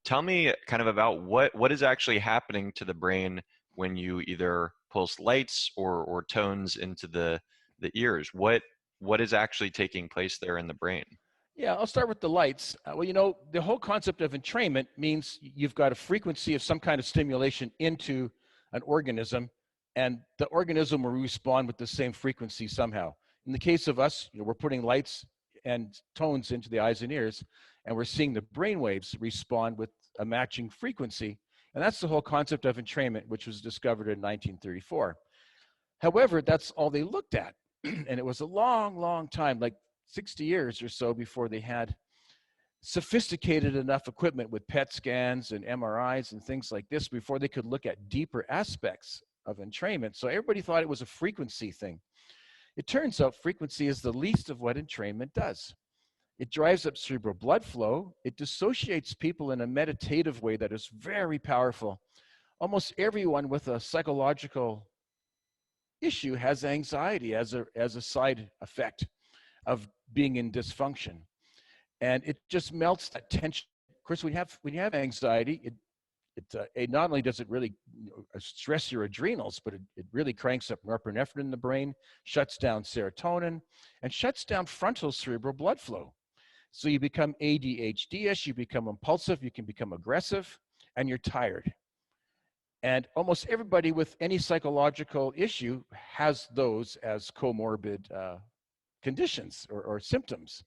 Tell me kind of about what is actually happening to the brain when you either pulse lights or tones into the ears. What is actually taking place there in the brain? Yeah, I'll start with the lights. Well, you know, the whole concept of entrainment means you've got a frequency of some kind of stimulation into an organism, and the organism will respond with the same frequency somehow. In the case of us, you know, we're putting lights and tones into the eyes and ears, and we're seeing the brain waves respond with a matching frequency. And that's the whole concept of entrainment, which was discovered in 1934. However, that's all they looked at. And it was a long, long time, like 60 years or so, before they had sophisticated enough equipment with PET scans and MRIs and things like this before they could look at deeper aspects of entrainment. So everybody thought it was a frequency thing. It turns out frequency is the least of what entrainment does. It drives up cerebral blood flow. It dissociates people in a meditative way that is very powerful. Almost everyone with a psychological issue has anxiety as a side effect of being in dysfunction. And it just melts that tension. Of course, when you have anxiety, it not only does it really stress your adrenals, but it really cranks up norepinephrine in the brain, shuts down serotonin, and shuts down frontal cerebral blood flow. So you become ADHD-ish, you become impulsive, you can become aggressive, and you're tired. And almost everybody with any psychological issue has those as comorbid conditions or symptoms.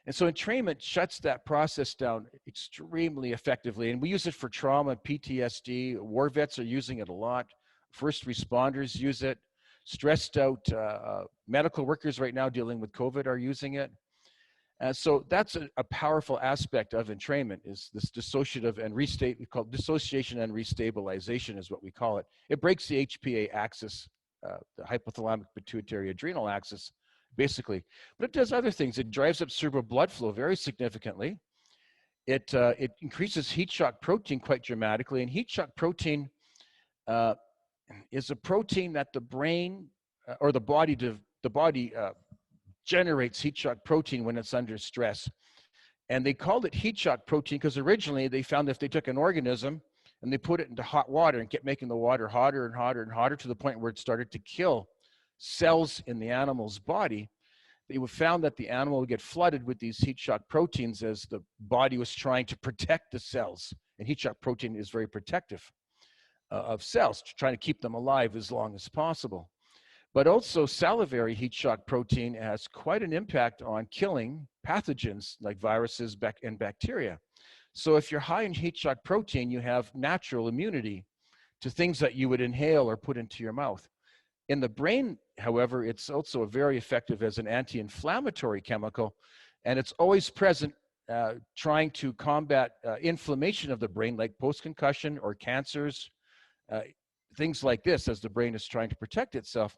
And so entrainment shuts that process down extremely effectively. And we use it for trauma, PTSD. War vets are using it a lot. First responders use it. Stressed out medical workers right now dealing with COVID are using it. So that's a powerful aspect of entrainment, is this dissociative and we call it dissociation and restabilization is what we call it. It breaks the HPA axis, the hypothalamic pituitary adrenal axis, basically. But it does other things. It drives up cerebral blood flow very significantly. It increases heat shock protein quite dramatically. And heat shock protein is a protein that the brain or the body generates heat shock protein when it's under stress. And they called it heat shock protein because originally they found that if they took an organism and they put it into hot water and kept making the water hotter and hotter and hotter to the point where it started to kill cells in the animal's body, they found that the animal would get flooded with these heat shock proteins as the body was trying to protect the cells. And heat shock protein is very protective of cells, trying to keep them alive as long as possible. But also salivary heat shock protein has quite an impact on killing pathogens like viruses and bacteria. So if you're high in heat shock protein, you have natural immunity to things that you would inhale or put into your mouth. In the brain, however, it's also very effective as an anti-inflammatory chemical, and it's always present trying to combat inflammation of the brain, like post-concussion or cancers, things like this, as the brain is trying to protect itself.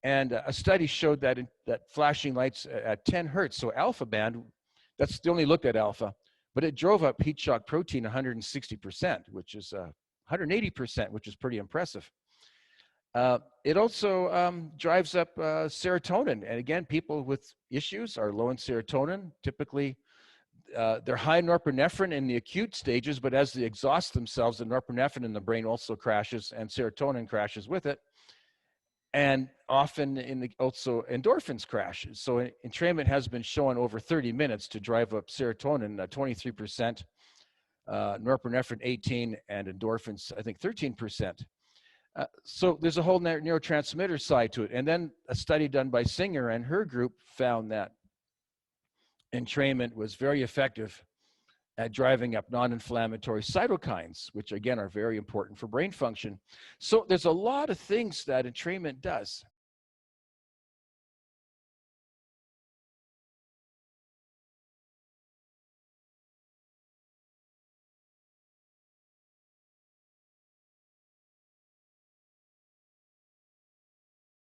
And a study showed that that flashing lights at 10 hertz, so alpha band, that's they only looked at alpha, but it drove up heat shock protein 160%, which is 180%, which is pretty impressive. It also drives up serotonin. And again, people with issues are low in serotonin. Typically, they're high in norepinephrine in the acute stages, but as they exhaust themselves, the norepinephrine in the brain also crashes and serotonin crashes with it. And often also endorphins crash. So entrainment has been shown over 30 minutes to drive up serotonin 23%, norepinephrine 18%, and endorphins, I think 13%. So there's a whole neurotransmitter side to it. And then a study done by Singer and her group found that entrainment was very effective at driving up non-inflammatory cytokines, which again are very important for brain function. So there's a lot of things that entrainment does.